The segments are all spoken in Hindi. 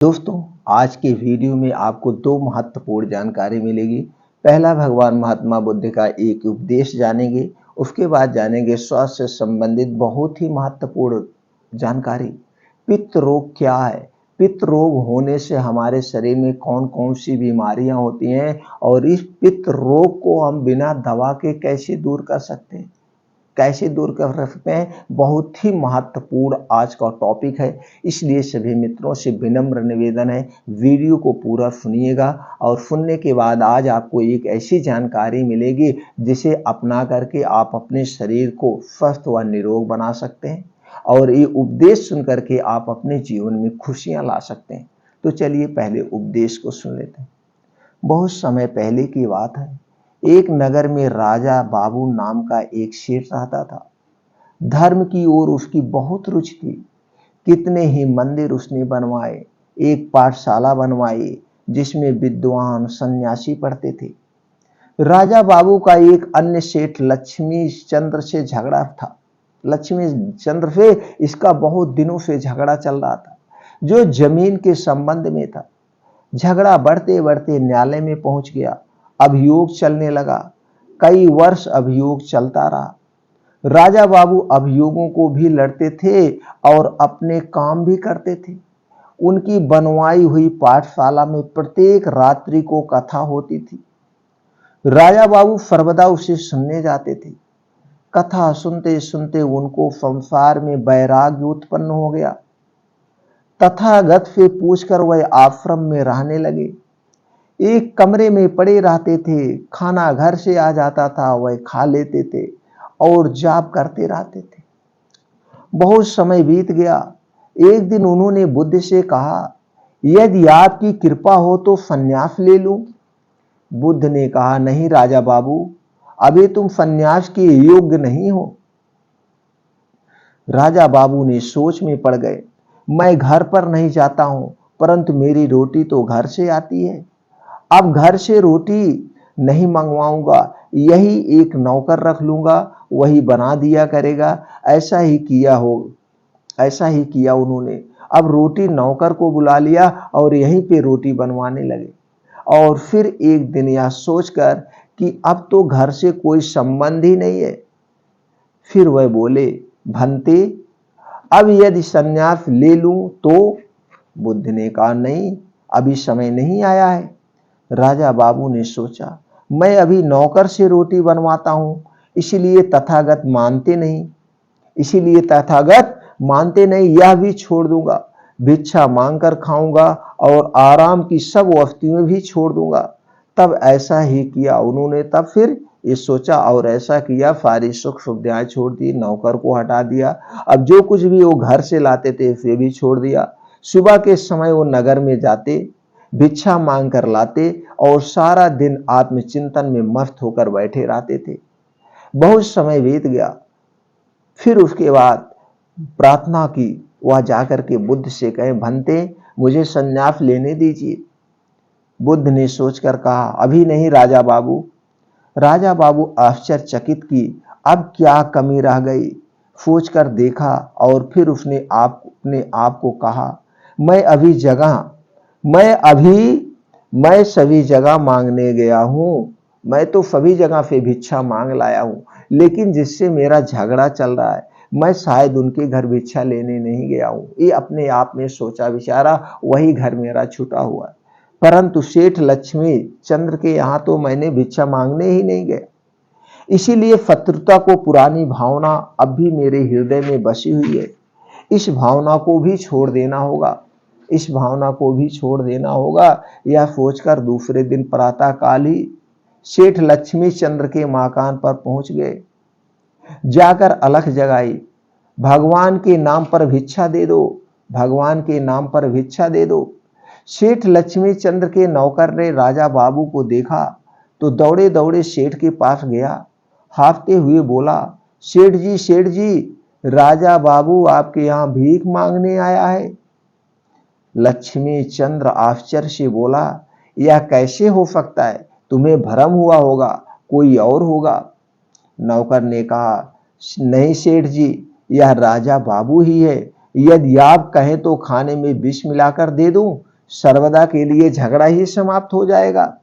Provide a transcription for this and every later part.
दोस्तों, आज के वीडियो में आपको दो महत्वपूर्ण जानकारी मिलेगी। पहला, भगवान महात्मा बुद्ध का एक उपदेश जानेंगे। उसके बाद जानेंगे स्वास्थ्य से संबंधित बहुत ही महत्वपूर्ण जानकारी। पित्त रोग क्या है, पित्त रोग होने से हमारे शरीर में कौन कौन सी बीमारियां होती हैं और इस पित्त रोग को हम बिना दवा के कैसे दूर कर सकते हैं, कैसे दूर कर सकते हैं। बहुत ही महत्वपूर्ण आज का टॉपिक है, इसलिए सभी मित्रों से विनम्र निवेदन है, वीडियो को पूरा सुनिएगा और सुनने के बाद आज आपको एक ऐसी जानकारी मिलेगी जिसे अपना करके आप अपने शरीर को स्वस्थ व निरोग बना सकते हैं और ये उपदेश सुन करके आप अपने जीवन में खुशियां ला सकते हैं। तो चलिए पहले उपदेश को सुन लेते हैं। बहुत समय पहले की बात है, एक नगर में राजा बाबू नाम का एक सेठ रहता था। धर्म की ओर उसकी बहुत रुचि थी। कितने ही मंदिर उसने बनवाए, एक पाठशाला बनवाई जिसमें विद्वान सन्यासी पढ़ते थे। राजा बाबू का एक अन्य सेठ लक्ष्मी चंद्र से झगड़ा था। लक्ष्मी चंद्र से इसका बहुत दिनों से झगड़ा चल रहा था, जो जमीन के संबंध में था। झगड़ा बढ़ते बढ़ते न्यायालय में पहुंच गया। अभियोग चलने लगा। कई वर्ष अभियोग चलता रहा। राजा बाबू अभियोगों को भी लड़ते थे और अपने काम भी करते थे। उनकी बनवाई हुई पाठशाला में प्रत्येक रात्रि को कथा होती थी। राजा बाबू सर्वदा उसे सुनने जाते थे। कथा सुनते सुनते उनको संसार में वैराग्य उत्पन्न हो गया। तथागत से पूछकर वह आश्रम में रहने लगे। एक कमरे में पड़े रहते थे। खाना घर से आ जाता था, वह खा लेते थे और जाप करते रहते थे। बहुत समय बीत गया। एक दिन उन्होंने बुद्ध से कहा, यदि आपकी कृपा हो तो संन्यास ले लूं। बुद्ध ने कहा, नहीं राजा बाबू, अभी तुम संन्यास के योग्य नहीं हो। राजा बाबू ने सोच में पड़ गए। मैं घर पर नहीं जाता हूं, परंतु मेरी रोटी तो घर से आती है। अब घर से रोटी नहीं मंगवाऊंगा, यही एक नौकर रख लूंगा, वही बना दिया करेगा। ऐसा ही किया उन्होंने। अब रोटी नौकर को बुला लिया और यहीं पे रोटी बनवाने लगे। और फिर एक दिन यह सोचकर कि अब तो घर से कोई संबंध ही नहीं है, फिर वह बोले, भंते, अब यदि संन्यास ले लूं तो? बुद्ध ने कहा, नहीं, अभी समय नहीं आया है। राजा बाबू ने सोचा, मैं अभी नौकर से रोटी बनवाता हूं, इसीलिए तथागत मानते नहीं, यह भी छोड़ दूंगा। भिक्षा मांगकर खाऊंगा और आराम की सब वस्तुएं भी छोड़ दूंगा। तब ऐसा ही किया उन्होंने। तब फिर ये सोचा और ऐसा किया, सारी सुख सुविधाएं छोड़ दी, नौकर को हटा दिया। अब जो कुछ भी वो घर से लाते थे वे भी छोड़ दिया। सुबह के समय वो नगर में जाते, भिक्षा मांग कर लाते और सारा दिन आत्मचिंतन में मस्त होकर बैठे रहते थे। बहुत समय बीत गया। फिर उसके बाद प्रार्थना की, वह जाकर के बुद्ध से कहे, भंते, मुझे संन्यास लेने दीजिए। बुद्ध ने सोचकर कहा, अभी नहीं राजा बाबू। राजा बाबू आश्चर्यचकित की, अब क्या कमी रह गई, सोचकर देखा और फिर उसने अपने आप को कहा, मैं सभी जगह मांगने गया हूं। मैं तो सभी जगह से भिक्षा मांग लाया हूं, लेकिन जिससे मेरा झगड़ा चल रहा है, मैं शायद उनके घर भिक्षा लेने नहीं गया हूं। ये अपने आप में सोचा विचारा, वही घर मेरा छूटा हुआ है। परंतु सेठ लक्ष्मी चंद्र के यहां तो मैंने भिक्षा मांगने ही नहीं गया। इसीलिए शत्रुता को पुरानी भावना अब भी मेरे हृदय में बसी हुई है। इस भावना को भी छोड़ देना होगा। यह सोचकर दूसरे दिन प्रातः काल ही सेठ लक्ष्मी चंद्र के मकान पर पहुंच गए। जाकर अलख जगाई, भगवान के नाम पर भिक्षा दे दो। सेठ लक्ष्मी चंद्र के नौकर ने राजा बाबू को देखा तो दौड़े दौड़े सेठ के पास गया। हांफते हुए बोला, सेठ जी, राजा बाबू आपके यहां भीख मांगने आया है। लक्ष्मी चंद्र आश्चर्य से बोला, यह कैसे हो सकता है, तुम्हें भ्रम हुआ होगा, कोई और होगा। नौकर ने कहा, नहीं सेठ जी, यह राजा बाबू ही है। यदि आप कहें तो खाने में विष मिलाकर दे दूं, सर्वदा के लिए झगड़ा ही समाप्त हो जाएगा।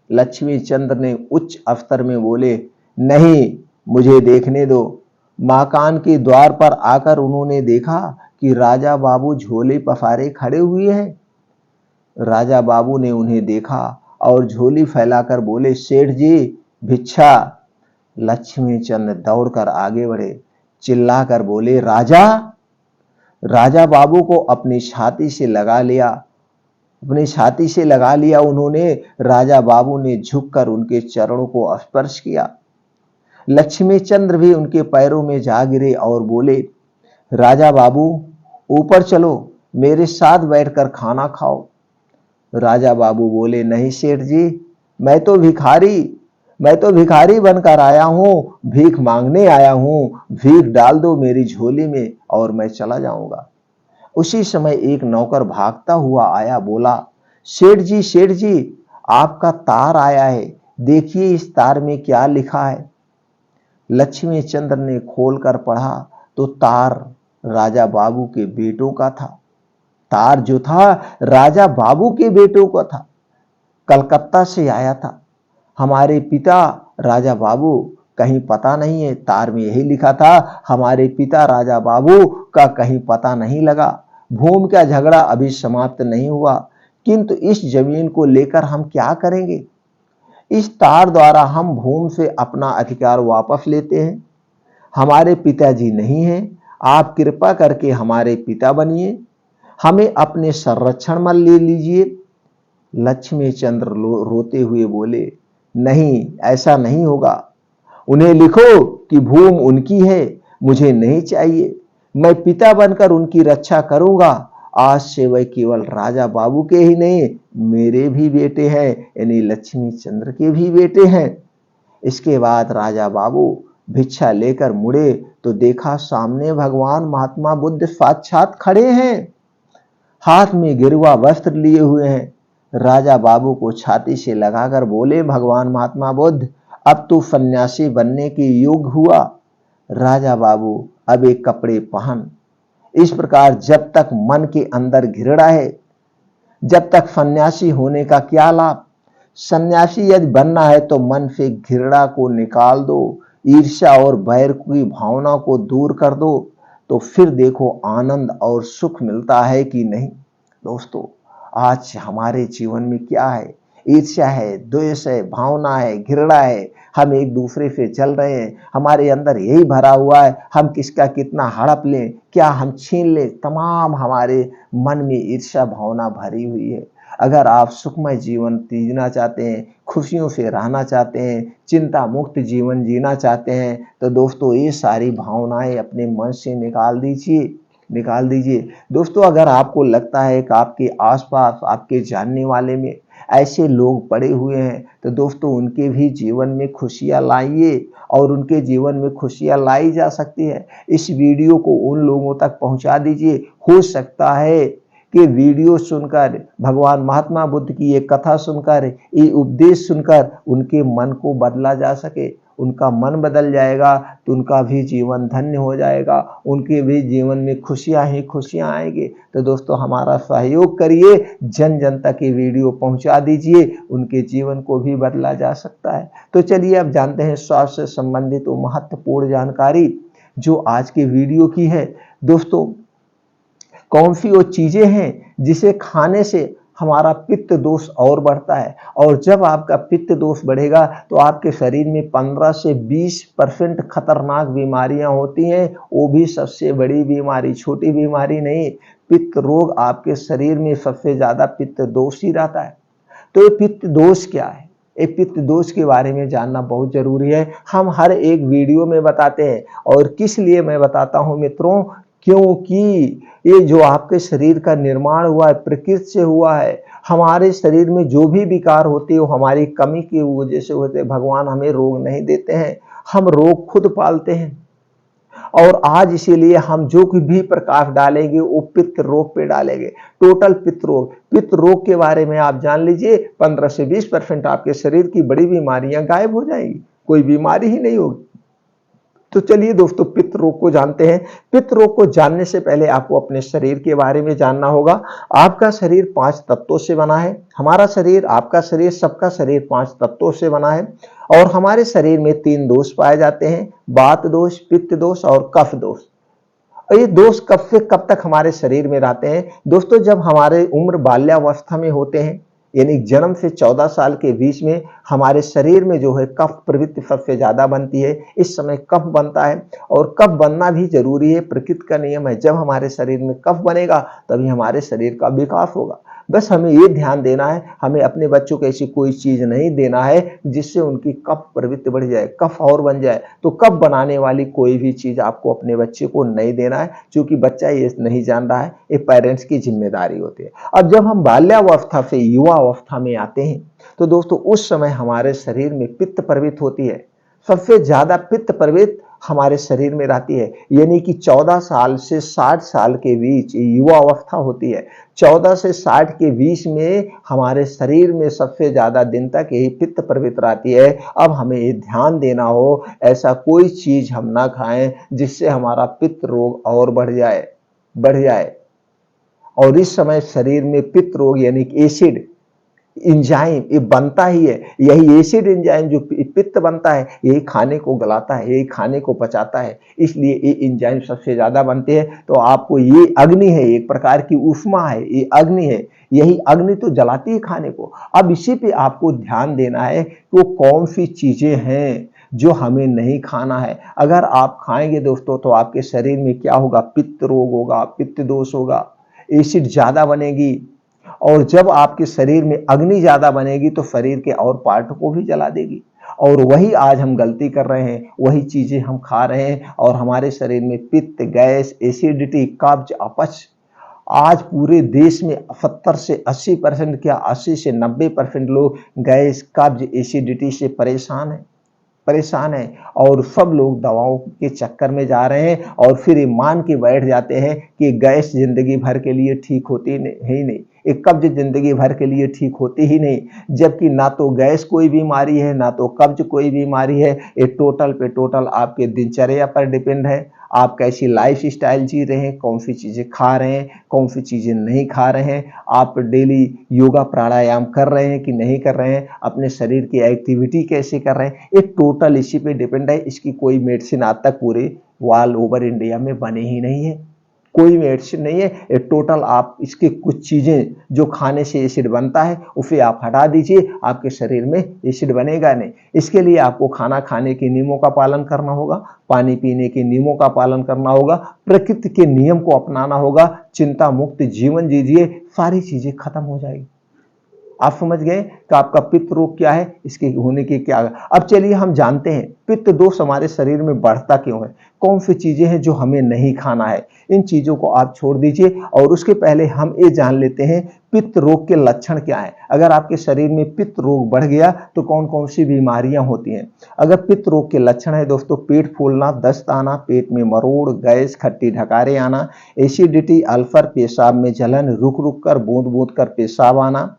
लक्ष्मी चंद्र ने उच्च अवसर में बोले, नहीं, मुझे देखने दो। मकान के द्वार पर आकर उन्होंने देखा कि राजा बाबू झोले पसारे खड़े हुए हैं। राजा बाबू ने उन्हें देखा और झोली फैलाकर बोले, सेठ जी भिक्षा। लक्ष्मी चंद्र दौड़कर आगे बढ़े, चिल्लाकर बोले, राजा। राजा बाबू को अपनी छाती से लगा लिया उन्होंने। राजा बाबू ने झुककर उनके चरणों को स्पर्श किया। लक्ष्मी चंद्र भी उनके पैरों में जा गिरे और बोले, राजा बाबू ऊपर चलो, मेरे साथ बैठकर खाना खाओ। राजा बाबू बोले, नहीं सेठ जी, मैं तो भिखारी बनकर आया हूं, भीख मांगने आया हूं, भीख डाल दो मेरी झोली में और मैं चला जाऊंगा। उसी समय एक नौकर भागता हुआ आया, बोला, सेठ जी, आपका तार आया है, देखिए इस तार में क्या लिखा है। लक्ष्मी चंद्र ने खोलकर पढ़ा तो तार राजा बाबू के बेटों का था। तार जो था राजा बाबू के बेटों का था, कलकत्ता से आया था। हमारे पिता राजा बाबू, कहीं पता नहीं है, तार में यही लिखा था, हमारे पिता राजा बाबू का कहीं पता नहीं लगा। भूमि का झगड़ा अभी समाप्त नहीं हुआ, किंतु इस जमीन को लेकर हम क्या करेंगे? इस तार द्वारा हम भूमि से अपना अधिकार वापस लेते हैं। हमारे पिताजी नहीं हैं, आप कृपा करके हमारे पिता बनिए, हमें अपने संरक्षण में ले लीजिए। लक्ष्मी चंद्र रोते हुए बोले, नहीं, ऐसा नहीं होगा। उन्हें लिखो कि भूमि उनकी है, मुझे नहीं चाहिए। मैं पिता बनकर उनकी रक्षा करूंगा। आज से वह केवल राजा बाबू के ही नहीं, मेरे भी बेटे हैं, यानी लक्ष्मी चंद्र के भी बेटे हैं। इसके बाद राजा बाबू भिक्षा लेकर मुड़े तो देखा सामने भगवान महात्मा बुद्ध साक्षात खड़े हैं, हाथ में गिरवा वस्त्र लिए हुए हैं। राजा बाबू को छाती से लगाकर बोले, भगवान महात्मा बुद्ध, अब तू सन्यासी बनने के योग्य हुआ। राजा बाबू अब एक कपड़े पहन। इस प्रकार जब तक मन के अंदर घृणा है, जब तक सन्यासी होने का क्या लाभ? सन्यासी यदि बनना है तो मन से घृणा को निकाल दो, ईर्ष्या और बैर की भावना को दूर कर दो, तो फिर देखो आनंद और सुख मिलता है कि नहीं। दोस्तों, आज हमारे जीवन में क्या है? ईर्ष्या है, द्वेष है, भावना है, घृणा है। हम एक दूसरे से चल रहे हैं, हमारे अंदर यही भरा हुआ है, हम किसका कितना हड़प लें, क्या हम छीन लें, तमाम हमारे मन में ईर्ष्या भावना भरी हुई है। अगर आप सुखमय जीवन जीना चाहते हैं, खुशियों से रहना चाहते हैं, चिंता मुक्त जीवन जीना चाहते हैं, तो दोस्तों ये सारी भावनाएं अपने मन से निकाल दीजिए। दोस्तों, अगर आपको लगता है कि आपके आसपास, आपके जानने वाले में ऐसे लोग पड़े हुए हैं, तो दोस्तों उनके भी जीवन में खुशियां लाइए, और उनके जीवन में खुशियां लाई जा सकती है। इस वीडियो को उन लोगों तक पहुंचा दीजिए। हो सकता है कि वीडियो सुनकर, भगवान महात्मा बुद्ध की ये कथा सुनकर, ये उपदेश सुनकर उनके मन को बदला जा सके। उनका मन बदल जाएगा तो उनका भी जीवन धन्य हो जाएगा, उनके भी जीवन में खुशियां ही खुशियां आएंगी। तो दोस्तों, हमारा सहयोग करिए, जन जन तक ये वीडियो पहुंचा दीजिए, उनके जीवन को भी बदला जा सकता है। तो चलिए अब जानते हैं स्वास्थ्य से संबंधित वो महत्वपूर्ण जानकारी जो आज के वीडियो की है। दोस्तों, कौन सी वो चीजें हैं जिसे खाने से हमारा पित्त दोष और बढ़ता है, और जब आपका पित्त दोष बढ़ेगा तो आपके शरीर में 15 से 20% खतरनाक बीमारियां होती हैं। वो भी सबसे बड़ी बीमारी, छोटी बीमारी नहीं। पित्त रोग आपके शरीर में सबसे ज्यादा पित्त दोष ही रहता है। तो ये पित्त दोष क्या है? ये पित्त दोष के बारे में जानना बहुत जरूरी है। हम हर एक वीडियो में बताते हैं, और किस लिए मैं बताता हूं मित्रों, क्योंकि ये जो आपके शरीर का निर्माण हुआ है, प्रकृति से हुआ है। हमारे शरीर में जो भी विकार होते हैं वो हमारी कमी की वजह से होते हैं। भगवान हमें रोग नहीं देते हैं, हम रोग खुद पालते हैं। और आज इसीलिए हम जो भी प्रकाश डालेंगे वो पित्त रोग पे डालेंगे। टोटल पित्त रोग के बारे में आप जान लीजिए, 15 से 20% आपके शरीर की बड़ी बीमारियां गायब हो जाएंगी, कोई बीमारी ही नहीं होगी। तो चलिए दोस्तों पित्त रोग को जानते हैं। पित्त रोग को जानने से पहले आपको अपने शरीर के बारे में जानना होगा। आपका शरीर 5 तत्वों से बना है। हमारा शरीर, आपका शरीर, सबका शरीर 5 तत्वों से बना है और हमारे शरीर में 3 दोष पाए जाते हैं, वात दोष, पित्त दोष और कफ दोष। और ये दोष कब से कब तक हमारे शरीर में रहते हैं दोस्तों? जब हमारे उम्र बाल्यावस्था में होते हैं, यानी जन्म से 14 साल के बीच में हमारे शरीर में जो है कफ प्रवृत्ति सबसे ज्यादा बनती है। इस समय कफ बनता है और कफ बनना भी जरूरी है, प्रकृति का नियम है। जब हमारे शरीर में कफ बनेगा तभी हमारे शरीर का विकास होगा। बस हमें ये ध्यान देना है, हमें अपने बच्चों को ऐसी कोई चीज नहीं देना है जिससे उनकी कफ प्रवृत्ति बढ़ जाए, कफ और बन जाए। तो कफ बनाने वाली कोई भी चीज आपको अपने बच्चे को नहीं देना है, क्योंकि बच्चा ये नहीं जान रहा है, ये पेरेंट्स की जिम्मेदारी होती है। अब जब हम बाल्यावस्था से युवा अवस्था में आते हैं तो दोस्तों उस समय हमारे शरीर में पित्त प्रवृत्ति होती है। सबसे ज्यादा पित्त प्रवृत्ति हमारे शरीर में रहती है, यानी कि 14 साल से 60 साल के बीच युवा अवस्था होती है। 14 से 60 के बीच में हमारे शरीर में सबसे ज्यादा दिन तक यही पित्त प्रवृत्ति रहती है। अब हमें ये ध्यान देना हो, ऐसा कोई चीज हम ना खाएं जिससे हमारा पित्त रोग और बढ़ जाए। और इस समय शरीर में पित्त रोग यानी कि एसिड इंजाइम ये बनता ही है। यही एसिड इंजाइम जो पित्त बनता है, यही खाने को गलाता है, यही खाने को पचाता है। इसलिए ये इंजाइम सबसे ज्यादा बनते हैं। तो आपको ये अग्नि है, एक प्रकार की उष्मा है, ये अग्नि है, यही अग्नि तो जलाती है खाने को। अब इसी पे आपको ध्यान देना है कि वो कौन सी चीजें हैं जो हमें नहीं खाना है। अगर आप खाएंगे दोस्तों तो आपके शरीर में क्या होगा? पित्त रोग होगा, पित्त दोष होगा, एसिड ज्यादा बनेगी। और जब आपके शरीर में अग्नि ज्यादा बनेगी तो शरीर के और पार्ट को भी जला देगी। और वही आज हम गलती कर रहे हैं, वही चीजें हम खा रहे हैं और हमारे शरीर में पित्त, गैस, एसिडिटी, कब्ज, अपच आज पूरे देश में 70 से 80% क्या 80 से 90% लोग गैस, कब्ज, एसिडिटी से परेशान है और सब लोग दवाओं के चक्कर में जा रहे हैं और फिर ये मान के बैठ जाते हैं कि गैस जिंदगी भर के लिए ठीक होती ही नहीं, एक कब्ज जिंदगी भर के लिए ठीक होती ही नहीं। जबकि ना तो गैस कोई बीमारी है, ना तो कब्ज कोई बीमारी है। ये टोटल पे टोटल आपके दिनचर्या पर डिपेंड है, आप कैसी लाइफ स्टाइल जी रहे हैं, कौन सी चीजें खा रहे हैं, कौन सी चीजें नहीं खा रहे हैं, आप डेली योगा प्राणायाम कर रहे हैं कि नहीं कर रहे हैं, अपने शरीर की एक्टिविटी कैसे कर रहे हैं, ये टोटल इसी पे डिपेंड है। इसकी कोई मेडिसिन आज तक पूरे ऑल ओवर इंडिया में बनी ही नहीं है, कोई मेडिसिन नहीं है। टोटल आप इसके कुछ चीजें जो खाने से एसिड बनता है उसे आप हटा दीजिए, आपके शरीर में एसिड बनेगा नहीं। इसके लिए आपको खाना खाने के नियमों का पालन करना होगा, पानी पीने के नियमों का पालन करना होगा, प्रकृति के नियम को अपनाना होगा, चिंता मुक्त जीवन जीजिए, सारी चीजें खत्म हो जाएगी। आप समझ गए कि आपका पित्त रोग क्या है, इसके होने के क्या। अब चलिए हम जानते हैं पित्त दोष हमारे शरीर में बढ़ता क्यों है, कौन सी चीजें हैं जो हमें नहीं खाना है। इन चीजों को आप छोड़ दीजिए और उसके पहले हम ये जान लेते हैं पित्त रोग के लक्षण क्या है। अगर आपके शरीर में पित्त रोग बढ़ गया तो कौन कौन सी बीमारियां होती हैं। अगर पित्त रोग के लक्षण है दोस्तों, पेट फूलना, दस्त आना, पेट में मरोड़, गैस, खट्टी ढकारे आना, एसिडिटी, अल्सर, पेशाब में जलन, रुक रुक कर बूंद बूंद कर पेशाब आना,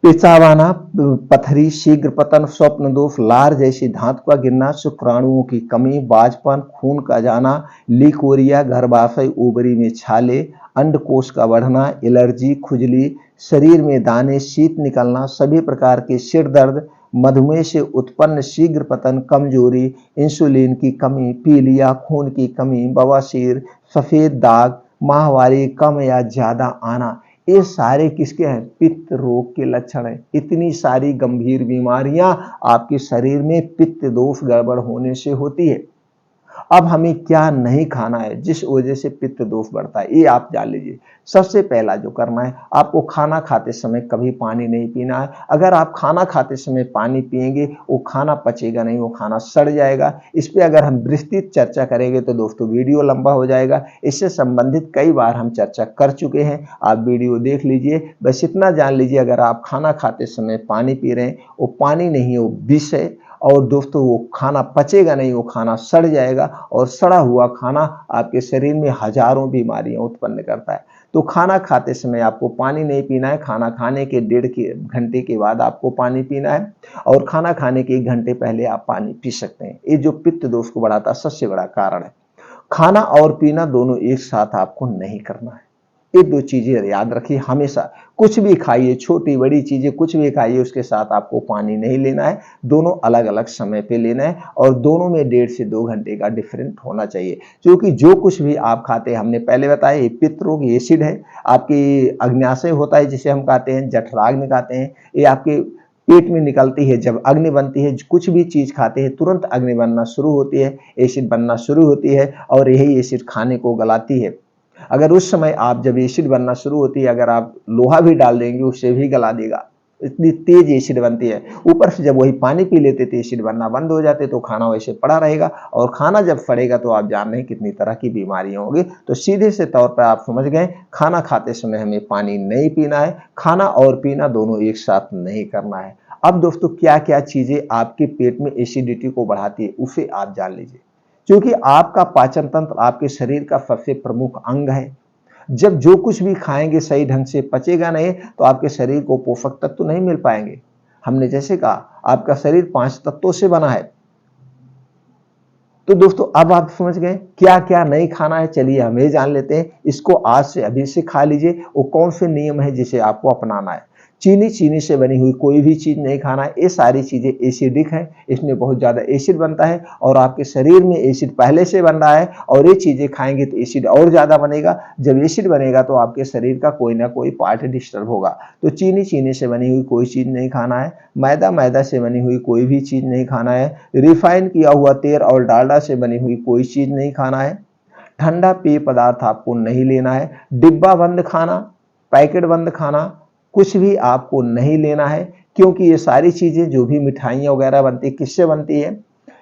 पथरी, शीघ्र पतन, स्वप्न दोष, लार जैसी धातु का गिरना, शुक्राणुओं की कमी, बाजपन, खून का जाना, लिकोरिया, गर्भाशय, ओवरी में छाले, अंडकोश का बढ़ना, एलर्जी, खुजली, शरीर में दाने, शीत निकलना, सभी प्रकार के सिर दर्द, मधुमेह से उत्पन्न शीघ्र पतन, कमजोरी, इंसुलिन की कमी, पीलिया, खून की कमी, बवासीर, सफेद दाग, माहवारी कम या ज्यादा आना, ये सारे किसके हैं? पित्त रोग के लक्षण हैं। इतनी सारी गंभीर बीमारियां आपके शरीर में पित्त दोष गड़बड़ होने से होती है। अब हमें क्या नहीं खाना है जिस वजह से पित्त दोष बढ़ता है, ये आप जान लीजिए। सबसे पहला जो करना है, आपको खाना खाते समय कभी पानी नहीं पीना है। अगर आप खाना खाते समय पानी पिएंगे वो खाना पचेगा नहीं, वो खाना सड़ जाएगा। इस पे अगर हम विस्तृत चर्चा करेंगे तो दोस्तों वीडियो लंबा हो जाएगा। इससे संबंधित कई बार हम चर्चा कर चुके हैं, आप वीडियो देख लीजिए। बस इतना जान लीजिए, अगर आप खाना खाते समय पानी पी रहे हैं, वो पानी नहीं है, वो विष है। और दोस्तों वो खाना पचेगा नहीं, वो खाना सड़ जाएगा और सड़ा हुआ खाना आपके शरीर में हजारों बीमारियां उत्पन्न करता है। तो खाना खाते समय आपको पानी नहीं पीना है। खाना खाने के 1.5 घंटे के बाद आपको पानी पीना है और खाना खाने के 1 घंटे पहले आप पानी पी सकते हैं। ये जो पित्त दोष को बढ़ाता है सबसे बड़ा कारण है। खाना और पीना दोनों एक साथ आपको नहीं करना है। ये 2 चीजें याद रखिए हमेशा। कुछ भी खाइए, छोटी बड़ी चीजें कुछ भी खाइए, उसके साथ आपको पानी नहीं लेना है। दोनों अलग अलग समय पे लेना है और दोनों में 1.5 से 2 घंटे का डिफरेंट होना चाहिए। क्योंकि जो कुछ भी आप खाते हैं, हमने पहले बताया, ये पित्त रोग एसिड है, आपकी अग्न्याशय होता है जिसे हम कहते हैं, जठराग्नि कहते हैं, ये आपके पेट में निकलती है। जब अग्नि बनती है, कुछ भी चीज खाते हैं तुरंत अग्नि बनना शुरू होती है, एसिड बनना शुरू होती है और यही एसिड खाने को गलाती है। अगर उस समय आप जब एसिड बनना शुरू होती है, अगर आप लोहा भी डाल देंगे उससे भी गला देगा, इतनी तेज एसिड बनती है। ऊपर से जब वही पानी पी लेते थे एसिड बनना बंद हो जाते, तो खाना वैसे पड़ा रहेगा और खाना जब सड़ेगा तो आप जान रहे हैं कितनी तरह की बीमारियां होंगी। तो सीधे से तौर पर आप समझ गए, खाना खाते समय हमें पानी नहीं पीना है, खाना और पीना दोनों एक साथ नहीं करना है। अब दोस्तों क्या क्या चीजें आपके पेट में एसिडिटी को बढ़ाती है उसे आप जान लीजिए। क्योंकि आपका पाचन तंत्र आपके शरीर का सबसे प्रमुख अंग है। जब जो कुछ भी खाएंगे सही ढंग से पचेगा नहीं, तो आपके शरीर को पोषक तत्व नहीं मिल पाएंगे। हमने जैसे कहा आपका शरीर 5 तत्वों से बना है। तो दोस्तों अब आप समझ गए क्या क्या नहीं खाना है। चलिए हम ये जान लेते हैं, इसको आज से अभी से खा लीजिए। वो कौन से नियम है जिसे आपको अपनाना है। चीनी से बनी हुई कोई भी चीज नहीं खाना है। ये सारी चीजें एसिडिक है, इसमें बहुत ज्यादा एसिड बनता है और आपके शरीर में एसिड पहले से बन रहा है और ये चीजें खाएंगे तो एसिड और ज्यादा बनेगा। जब एसिड बनेगा तो आपके शरीर का कोई ना कोई पार्ट डिस्टर्ब होगा। तो चीनी से बनी हुई कोई चीज नहीं खाना है। मैदा से बनी हुई कोई भी चीज नहीं खाना है। रिफाइन किया हुआ तेल और डालडा से बनी हुई कोई चीज नहीं खाना है। ठंडा पेय पदार्थ आपको नहीं लेना है। डिब्बा बंद खाना, पैकेट बंद खाना कुछ भी आपको नहीं लेना है। क्योंकि ये सारी चीजें जो भी मिठाइयाँ वगैरह बनती है किससे बनती है,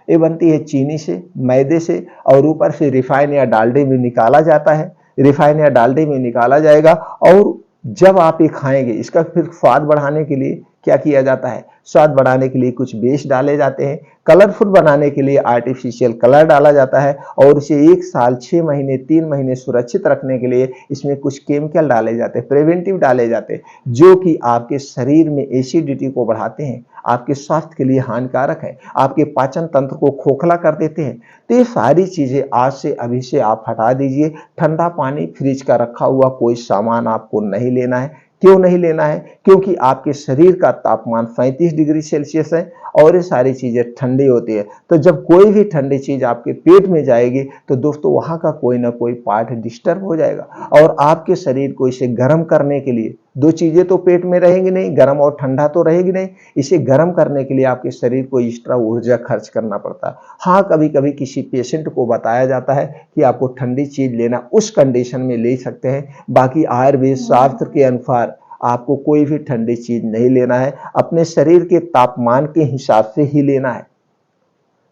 ये बनती है चीनी से, मैदे से और ऊपर से रिफाइन या डालडे में निकाला जाता है। रिफाइन या डालडे में निकाला जाएगा और जब आप ये खाएंगे इसका फिर स्वाद बढ़ाने के लिए क्या किया जाता है, स्वाद बढ़ाने के लिए कुछ बेस डाले जाते हैं, कलरफुल बनाने के लिए आर्टिफिशियल कलर डाला जाता है और इसे 1 साल 6 महीने 3 महीने सुरक्षित रखने के लिए इसमें कुछ केमिकल डाले जाते हैं, प्रिवेंटिव डाले जाते हैं, जो कि आपके शरीर में एसिडिटी को बढ़ाते हैं, आपके स्वास्थ्य के लिए हानिकारक है, आपके पाचन तंत्र को खोखला कर देते हैं। तो ये सारी चीजें आज से अभी से आप हटा दीजिए। ठंडा पानी, फ्रिज का रखा हुआ कोई सामान आपको नहीं लेना है। क्यों नहीं लेना है? क्योंकि आपके शरीर का तापमान 35 डिग्री सेल्सियस है और ये सारी चीजें ठंडी होती है। तो जब कोई भी ठंडी चीज आपके पेट में जाएगी तो दोस्तों वहां का कोई ना कोई पार्ट डिस्टर्ब हो जाएगा और आपके शरीर को इसे गर्म करने के लिए 2 चीजें तो पेट में रहेंगी नहीं, गर्म और ठंडा तो रहेगी नहीं। इसे गर्म करने के लिए आपके शरीर को एक्स्ट्रा ऊर्जा खर्च करना पड़ता है। हाँ, कभी कभी किसी पेशेंट को बताया जाता है कि आपको ठंडी चीज लेना, उस कंडीशन में ले सकते हैं। बाकी आयुर्वेद शास्त्र के अनुसार आपको कोई भी ठंडी चीज नहीं लेना है। अपने शरीर के तापमान के हिसाब से ही लेना है।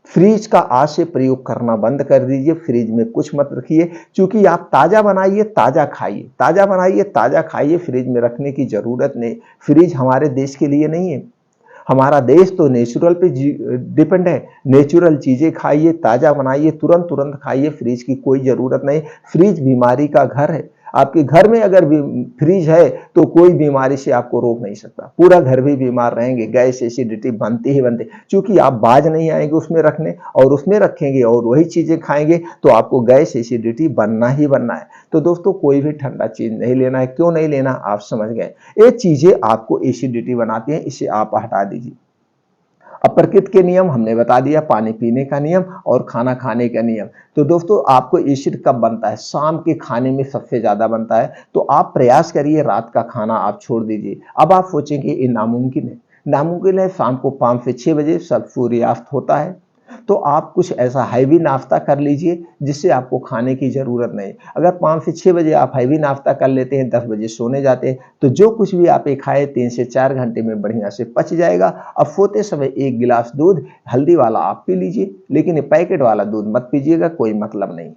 फ्रिज का आज से प्रयोग करना बंद कर दीजिए। फ्रिज में कुछ मत रखिए। क्योंकि आप ताजा बनाइए, ताजा खाइए, ताजा बनाइए, ताजा खाइए। फ्रिज में रखने की जरूरत नहीं। फ्रिज हमारे देश के लिए नहीं है। हमारा देश तो नेचुरल पे डिपेंड है। नेचुरल चीजें खाइए, ताजा बनाइए, तुरंत तुरंत खाइए। फ्रिज की कोई जरूरत नहीं। फ्रिज बीमारी का घर है। आपके घर में अगर फ्रिज है तो कोई बीमारी से आपको रोक नहीं सकता। पूरा घर भी बीमार रहेंगे। गैस एसिडिटी बनती ही बनती, क्योंकि आप बाज नहीं आएंगे उसमें रखने और उसमें रखेंगे और वही चीजें खाएंगे तो आपको गैस एसिडिटी बनना ही बनना है। तो दोस्तों कोई भी ठंडा चीज नहीं लेना है। क्यों नहीं लेना, आप समझ गए। ये चीजें आपको एसिडिटी बनाती हैं, इसे आप हटा दीजिए। अपरकृत के नियम हमने बता दिया, पानी पीने का नियम और खाना खाने का नियम। तो दोस्तों आपको एसिड कब बनता है? शाम के खाने में सबसे ज्यादा बनता है। तो आप प्रयास करिए रात का खाना आप छोड़ दीजिए। अब आप सोचेंगे ये नामुमकिन है। नामुमकिन है। शाम को 5 से 6 बजे सब सूर्यास्त होता है। तो आप कुछ ऐसा हैवी नाश्ता कर लीजिए जिससे आपको खाने की जरूरत नहीं। अगर 5 से 6 बजे आप हैवी नाश्ता कर लेते हैं, 10 बजे सोने जाते हैं, तो जो कुछ भी आप खाए 3 से 4 घंटे में बढ़िया से पच जाएगा। अब सोते समय 1 गिलास दूध हल्दी वाला आप पी लीजिए, लेकिन पैकेट वाला दूध मत पीजिएगा, कोई मतलब नहीं।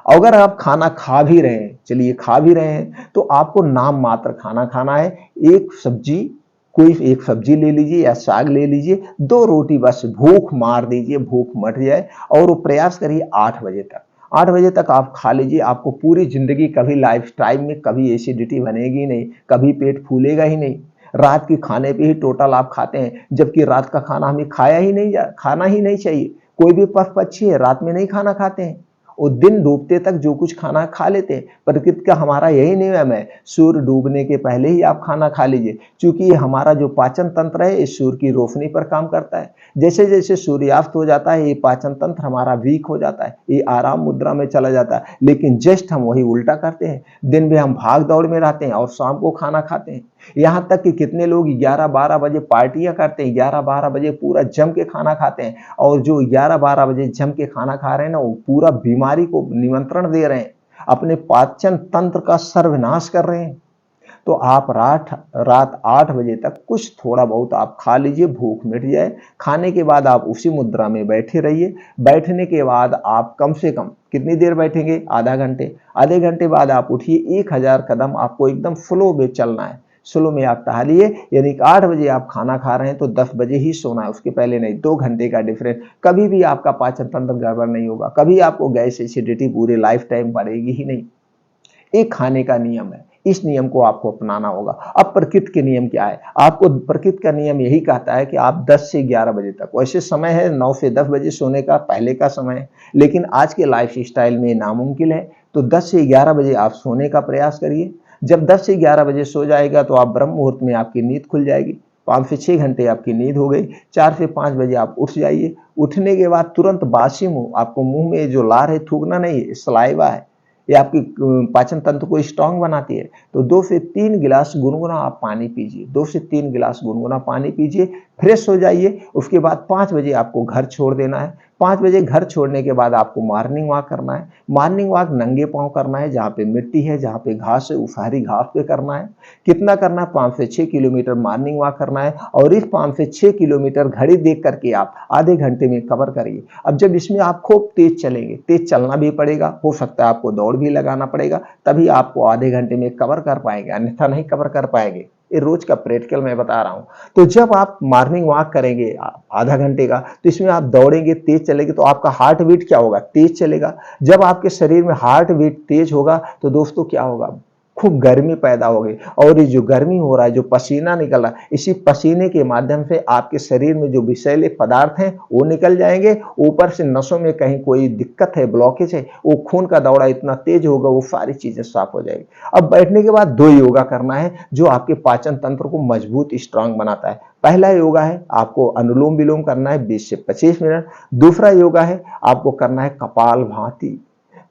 अगर आप खाना खा भी रहे हैं, चलिए खा भी रहे हैं, तो आपको नाम मात्र खाना खाना है। एक सब्जी, कोई एक सब्जी ले लीजिए या साग ले लीजिए, 2 रोटी बस, भूख मार दीजिए, भूख मट जाए और वो प्रयास करिए 8 बजे तक। 8 बजे तक आप खा लीजिए, आपको पूरी ज़िंदगी कभी लाइफ टाइम में कभी एसिडिटी बनेगी नहीं, कभी पेट फूलेगा ही नहीं। रात के खाने पे ही टोटल आप खाते हैं, जबकि रात का खाना हमें खाना ही नहीं चाहिए। कोई भी पक्षी है रात में नहीं खाना खाते हैं, वो दिन डूबते तक जो कुछ खाना खा लेते हैं। प्रकृति का हमारा यही नियम है, सूर्य डूबने के पहले ही आप खाना खा लीजिए, क्योंकि ये हमारा जो पाचन तंत्र है, ये सूर्य की रोशनी पर काम करता है। जैसे जैसे सूर्यास्त हो जाता है, ये पाचन तंत्र हमारा वीक हो जाता है, ये आराम मुद्रा में चला जाता है। लेकिन जस्ट हम वही उल्टा करते हैं, दिन में हम भाग दौड़ में रहते हैं और शाम को खाना खाते हैं। यहाँ तक कि कितने लोग 11-12 बजे पार्टियां करते हैं, 11-12 बजे पूरा जम के खाना खाते हैं, और जो 11-12 बजे जम के खाना खा रहे हैं ना, वो पूरा बीमारी को निमंत्रण दे रहे हैं, अपने पाचन तंत्र का सर्वनाश कर रहे हैं। तो आप रात 8 बजे तक कुछ थोड़ा बहुत आप खा लीजिए, भूख मिट जाए। खाने के बाद आप उसी मुद्रा में बैठे रहिए। बैठने के बाद आप कम से कम कितनी देर बैठेंगे? आधा घंटे। आधे घंटे बाद आप उठिए, 1000 कदम आपको एकदम स्लो में चलना है। स्लो में आप टहलिए, यानी कि 8 बजे आप खाना खा रहे हैं तो 10 बजे ही सोना है, उसके पहले नहीं। 2 घंटे का डिफरेंस, कभी भी आपका पाचन तंत्र गड़बड़ नहीं होगा, कभी आपको गैस एसिडिटी पूरे लाइफ टाइम बढ़ेगी ही नहीं। एक खाने का नियम है, इस नियम को आपको अपनाना होगा। अब प्रकृति के नियम क्या है? आपको प्रकृति का नियम यही कहता है कि आप 10 से 11 बजे तक, वैसे समय है 9 से 10 बजे सोने का पहले का समय है, लेकिन आज के लाइफ स्टाइल में नामुमकिन है। तो 10 से 11 बजे आप सोने का प्रयास करिए। जब 10 से 11 बजे सो जाएगा तो आप ब्रह्म मुहूर्त में आपकी नींद खुल जाएगी, 5 से 6 घंटे आपकी नींद हो गई। 4 से 5 बजे आप उठ जाइए। उठने के बाद तुरंत बासी मुंह, आपको मुंह में जो लार है थूकना नहीं है, सलाइवा है, ये आपकी पाचन तंत्र को स्ट्रांग बनाती है। तो 2 से 3 गिलास गुनगुना आप पानी पीजिए, 2 से 3 गिलास गुनगुना पानी पीजिए, फ्रेश हो जाइए। उसके बाद 5 बजे आपको घर छोड़ देना है। 5 बजे घर छोड़ने के बाद आपको मॉर्निंग वॉक करना है। मॉर्निंग वॉक नंगे पांव करना है, जहाँ पे मिट्टी है, जहाँ पे घास है, उस हरी घास पे करना है। कितना करना है? 5 से 6 किलोमीटर मॉर्निंग वॉक करना है, और इस 5 से 6 किलोमीटर घड़ी देख करके आप आधे घंटे में कवर करिए। अब जब इसमें आप खूब तेज चलेंगे, तेज चलना भी पड़ेगा, हो सकता है आपको दौड़ भी लगाना पड़ेगा, तभी आपको आधे घंटे में कवर कर पाएंगे, अन्यथा नहीं कवर कर पाएंगे। ये रोज का प्रैक्टिकल मैं बता रहा हूं। तो जब आप मॉर्निंग वॉक करेंगे आधा घंटे का, तो इसमें आप दौड़ेंगे, तेज चलेंगे, तो आपका हार्ट बीट क्या होगा? तेज चलेगा। जब आपके शरीर में हार्ट बीट तेज होगा तो दोस्तों क्या होगा? खूब गर्मी पैदा होगी, और ये जो गर्मी हो रहा है, जो पसीना निकल रहा है, इसी पसीने के माध्यम से आपके शरीर में जो विषैले पदार्थ हैं वो निकल जाएंगे। ऊपर से नसों में कहीं कोई दिक्कत है, ब्लॉकेज है, वो खून का दौरा इतना तेज होगा, वो सारी चीजें साफ हो जाएगी। अब बैठने के बाद 2 योगा करना है जो आपके पाचन तंत्र को मजबूत स्ट्रांग बनाता है। पहला योगा है आपको अनुलोम विलोम करना है 20 से 25 मिनट। दूसरा योगा है आपको करना है कपालभाति।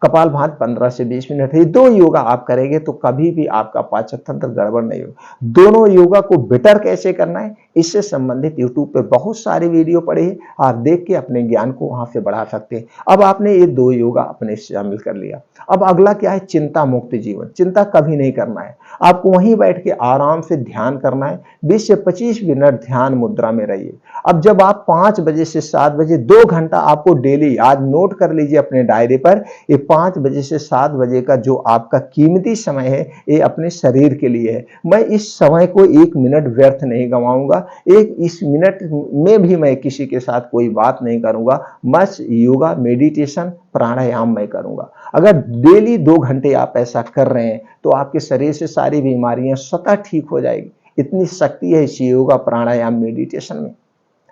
कपालभाति 15 से 20 मिनट है। 2 योगा आप करेंगे तो कभी भी आपका पाचन तंत्र गड़बड़ नहीं होगा। दोनों योगा को बेटर कैसे करना है, इससे संबंधित YouTube पे बहुत सारे वीडियो पड़े हैं, आप देख के अपने ज्ञान को वहां से बढ़ा सकते हैं। अब आपने ये 2 योगा अपने शामिल कर लिया। अब अगला क्या है? चिंता मुक्त जीवन। चिंता कभी नहीं करना है, आपको वहीं बैठ के आराम से ध्यान करना है। 20 से 25 मिनट ध्यान मुद्रा में रहिए। अब जब आप 5 बजे से 7 बजे 2 घंटा आपको डेली, आज नोट कर लीजिए अपने डायरी पर, ये 5 बजे से 7 बजे का जो आपका कीमती समय है, ये अपने शरीर के लिए है। मैं इस समय को 1 मिनट व्यर्थ नहीं गंवाऊंगा। इस मिनट में भी मैं किसी के साथ कोई बात नहीं करूंगा, बस योगा, मेडिटेशन, प्राणायाम मैं करूंगा। अगर डेली 2 घंटे आप ऐसा कर रहे हैं तो आपके शरीर से सारी बीमारियां स्वतः ठीक हो जाएगी। इतनी शक्ति है इस योगा, प्राणायाम, मेडिटेशन में।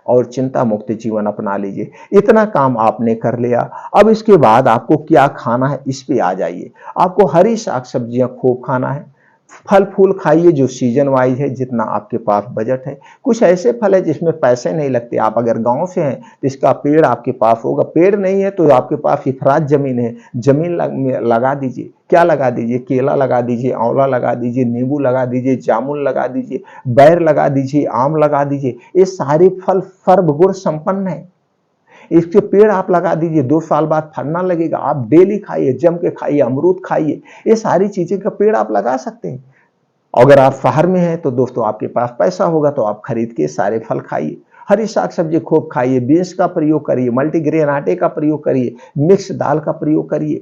और चिंता मुक्त जीवन अपना लीजिए। इतना काम आपने कर लिया, अब इसके बाद आपको क्या खाना है इस पे आ जाइए। आपको हरी साग सब्जियां खूब खाना है। फल फूल खाइए जो सीजन वाइज है, जितना आपके पास बजट है। कुछ ऐसे फल है जिसमें पैसे नहीं लगते। आप अगर गांव से हैं तो इसका पेड़ आपके पास होगा, पेड़ नहीं है तो आपके पास इफरात जमीन है, जमीन लगा दीजिए। क्या लगा दीजिए? केला लगा दीजिए, आंवला लगा दीजिए, नींबू लगा दीजिए, जामुन लगा दीजिए, बैर लगा दीजिए, आम लगा दीजिए। ये सारे फल सर्व गुण संपन्न है। इसके पेड़ आप लगा दीजिए, 2 साल बाद फलना लगेगा। आप डेली खाइए, जम के खाइए, अमरूद खाइए, ये सारी चीजें का पेड़ आप लगा सकते हैं। अगर आप शहर में हैं तो दोस्तों आपके पास पैसा होगा तो आप खरीद के सारे फल खाइए। हरी साग सब्जी खूब खाइए, बीन्स का प्रयोग करिए, मल्टीग्रेन आटे का प्रयोग करिए, मिक्स दाल का प्रयोग करिए,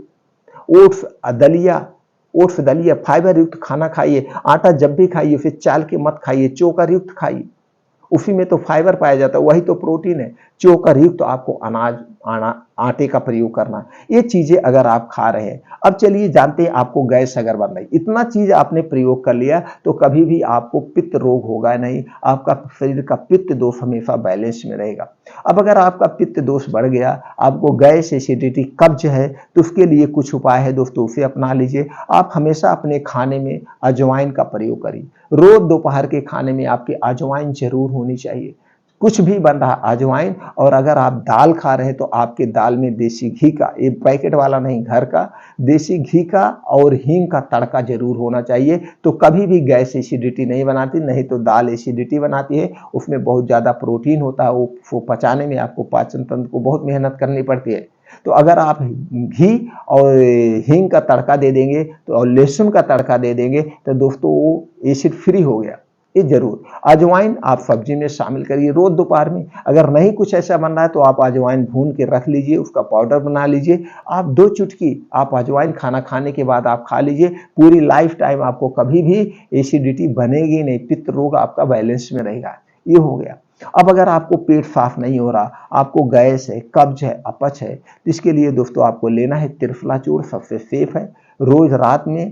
ओट्स, दलिया, ओट्स दलिया, फाइबर युक्त खाना खाइए। आटा जब भी खाइए फिर चाल के मत खाइए, चोकर युक्त खाइए। उसी में तो फाइबर पाया जाता है, वही तो प्रोटीन है। चोकर युक्त तो आपको अनाज आटे का प्रयोग करना है। ये चीजें अगर आप खा रहे हैं, अब चलिए जानते हैं आपको गैस अगर बन रही, इतना चीज आपने प्रयोग कर लिया तो कभी भी आपको पित्त रोग होगा नहीं, आपका शरीर का पित्त दोष हमेशा बैलेंस में रहेगा। अब अगर आपका पित्त दोष बढ़ गया, आपको गैस, एसिडिटी, कब्ज है, तो उसके लिए कुछ उपाय है दोस्तों, उसे अपना लीजिए। आप हमेशा अपने खाने में अजवाइन का प्रयोग करिए। रोज दोपहर के खाने में आपकी अजवाइन जरूर होनी चाहिए। कुछ भी बन रहा अजवाइन, और अगर आप दाल खा रहे हैं तो आपके दाल में देसी घी का, ये पैकेट वाला नहीं, घर का देसी घी का और हींग का तड़का जरूर होना चाहिए। तो कभी भी गैस एसिडिटी नहीं बनाती, नहीं तो दाल एसिडिटी बनाती है, उसमें बहुत ज्यादा प्रोटीन होता है, वो पचाने में आपको पाचन तंत्र को बहुत मेहनत करनी पड़ती है। तो अगर आप घी और हींग का तड़का दे देंगे तो, और लहसुन का तड़का दे देंगे तो दोस्तों वो एसिड फ्री हो गया। ये जरूर अजवाइन आप सब्जी में शामिल करिए रोज दोपहर में। अगर नहीं कुछ ऐसा बन रहा है तो आप अजवाइन भून के रख लीजिए, उसका पाउडर बना लीजिए। आप 2 चुटकी आप अजवाइन खाना खाने के बाद आप खा लीजिए, पूरी लाइफ टाइम आपको कभी भी एसिडिटी बनेगी नहीं, पित्त रोग आपका बैलेंस में रहेगा। ये हो गया। अब अगर आपको पेट साफ नहीं हो रहा, आपको गैस है, कब्ज है, अपच है, तो इसके लिए दोस्तों आपको लेना है त्रिफला चूर्ण, सबसे सेफ है। रोज रात में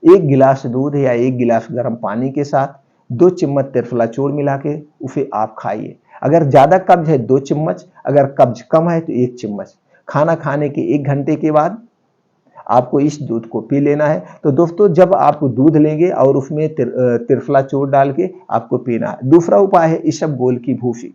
1 गिलास दूध या 1 गिलास गर्म पानी के साथ 2 चम्मच त्रिफला चूर्ण मिला के उसे आप खाइए। अगर ज्यादा कब्ज है 2 चम्मच, अगर कब्ज कम है तो 1 चम्मच। खाना खाने के 1 घंटे के बाद आपको इस दूध को पी लेना है। तो दोस्तों जब आप दूध लेंगे और उसमें त्रिफला चूर्ण डाल के आपको पीना है। दूसरा उपाय है इसबगोल की भूसी।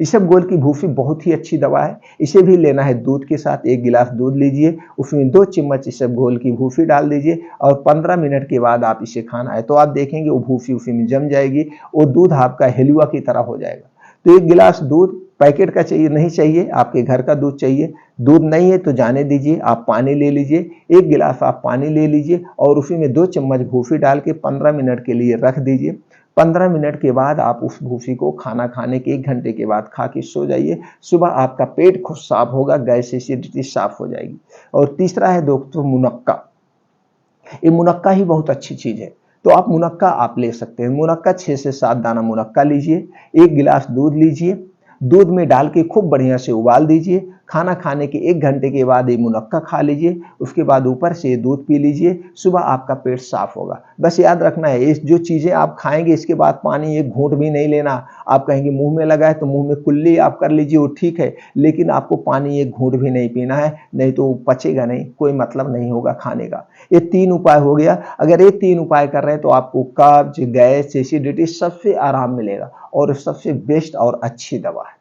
इसबगोल की भूसी बहुत ही अच्छी दवा है, इसे भी लेना है दूध के साथ। 1 गिलास दूध लीजिए, उसमें 2 चम्मच इसबगोल की भूसी डाल दीजिए और 15 मिनट के बाद आप इसे खाना है। तो आप देखेंगे वो भूसी उसी में जम जाएगी, वो दूध आपका हलवा की तरह हो जाएगा। तो 1 गिलास दूध पैकेट का चाहिए, नहीं चाहिए, आपके घर का दूध चाहिए। दूध नहीं है तो जाने दीजिए, आप पानी ले लीजिए। 1 गिलास आप पानी ले लीजिए और उसी में 2 चम्मच भूसी डाल के 15 मिनट के लिए रख दीजिए। 15 मिनट के बाद आप उस भूसी को खाना खाने के 1 घंटे के बाद खा के सो जाइए। सुबह आपका पेट खुद साफ होगा, गैस एसिडिटी साफ हो जाएगी। और तीसरा है दोस्तों मुनक्का। ये मुनक्का ही बहुत अच्छी चीज है, तो आप मुनक्का आप ले सकते हैं। मुनक्का 6 से 7 दाना मुनक्का लीजिए, 1 गिलास दूध लीजिए, दूध में डाल के खूब बढ़िया से उबाल दीजिए। खाना खाने के 1 घंटे के बाद ये मुनक्का खा लीजिए, उसके बाद ऊपर से दूध पी लीजिए। सुबह आपका पेट साफ होगा। बस याद रखना है, इस जो चीजें आप खाएंगे इसके बाद पानी 1 घूंट भी नहीं लेना। आप कहेंगे मुंह में लगा है तो मुंह में कुल्ली आप कर लीजिए, वो ठीक है, लेकिन आपको पानी 1 घूंट भी नहीं पीना है, नहीं तो पचेगा नहीं, कोई मतलब नहीं होगा खाने का। ये 3 उपाय हो गया। अगर ये 3 उपाय कर रहे हैं तो आपको कब्ज, गैस, एसिडिटी सबसे आराम मिलेगा और सबसे बेस्ट और अच्छी दवा है।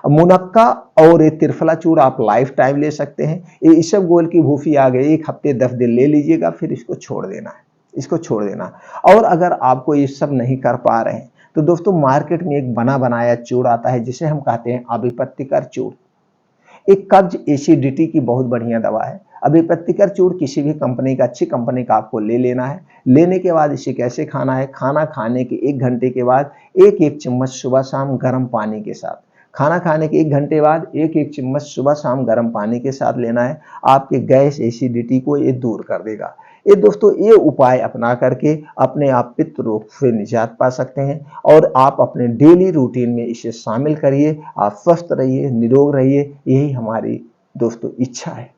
मुनक्का और ये त्रिफला चूर्ण आप लाइफ टाइम ले सकते हैं। ये इसबगोल की भूसी आ गई, 1 हफ्ते 10 दिन ले लीजिएगा, फिर इसको छोड़ देना है, इसको छोड़ देना। और अगर आपको ये सब नहीं कर पा रहे हैं तो दोस्तों मार्केट में एक बना बनाया चूर्ण आता है जिसे हम कहते हैं अभिपत्तिकर चूर्ण। एक कब्ज एसिडिटी की बहुत बढ़िया दवा है। अभिपत्तिकर चूर्ण किसी भी कंपनी का, अच्छी कंपनी का आपको ले लेना है। लेने के बाद इसे कैसे खाना है, खाना खाने के 1 घंटे के बाद 1-1 चम्मच सुबह शाम गर्म पानी के साथ, खाना खाने के 1 घंटे बाद 1-1 चम्मच सुबह शाम गर्म पानी के साथ लेना है। आपके गैस एसिडिटी को ये दूर कर देगा। ये दोस्तों ये उपाय अपना करके अपने आप पित्त रोग से निजात पा सकते हैं और आप अपने डेली रूटीन में इसे शामिल करिए। आप स्वस्थ रहिए, निरोग रहिए, यही हमारी दोस्तों इच्छा है।